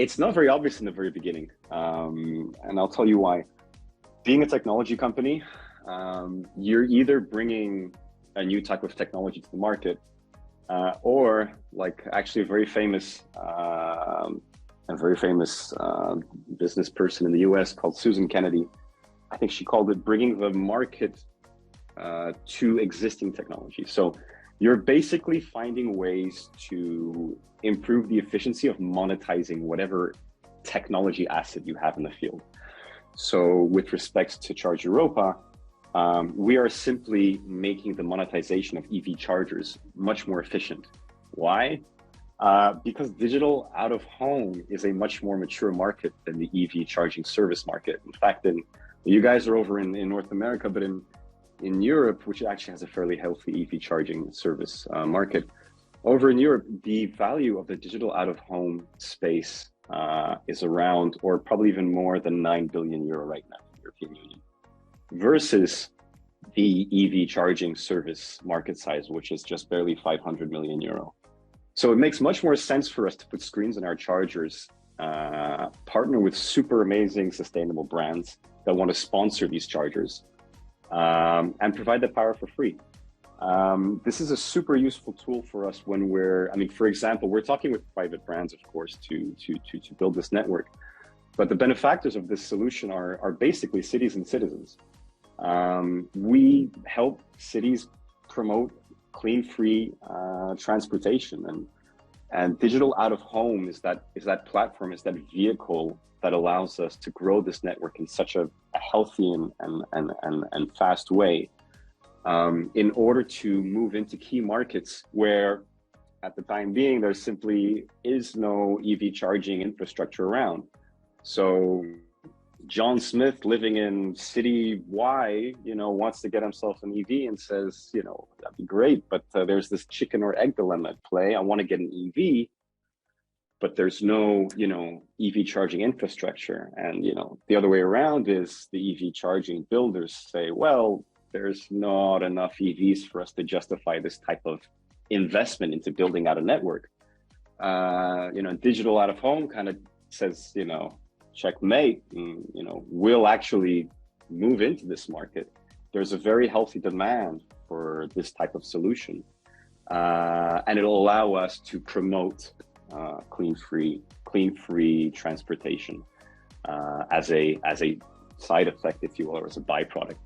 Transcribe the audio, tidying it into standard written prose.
It's not very obvious in the very beginning, and I'll tell you why. Being a technology company, you're either bringing a new type of technology to the market, or like actually a very famous business person in the US called Susan Kennedy. I think she called it bringing the market to existing technology. So you're basically finding ways to improve the efficiency of monetizing whatever technology asset you have in the field. So with respect to ChargeEuropa, we are simply making the monetization of EV chargers much more efficient. Why? Because digital out of home is a much more mature market than the EV charging service market. In fact, you guys are over in North America, but in Europe, which actually has a fairly healthy EV charging service market, over in Europe, the value of the digital out of home space is around, or probably even more than €9 billion right now in the European Union, versus the EV charging service market size, which is just barely €500 million. So it makes much more sense for us to put screens in our chargers, partner with super amazing sustainable brands that want to sponsor these chargers, and provide the power for free. This is a super useful tool for us when for example, we're talking with private brands, of course, to build this network. But the benefactors of this solution are basically cities and citizens. We help cities promote clean, free transportation, and digital out of home is that platform, is that vehicle that allows us to grow this network in such a healthy and fast way, in order to move into key markets where, at the time being, there simply is no EV charging infrastructure around. So John Smith, living in city Y, wants to get himself an EV and says, that'd be great, but there's this chicken or egg dilemma at play. I want to get an EV, but there's no, EV charging infrastructure. And, the other way around is the EV charging builders say, well, there's not enough EVs for us to justify this type of investment into building out a network. Digital out of home kind of says, checkmate, we'll actually move into this market. There's a very healthy demand for this type of solution. And it'll allow us to promote clean, free transportation as a side effect, if you will, or as a byproduct.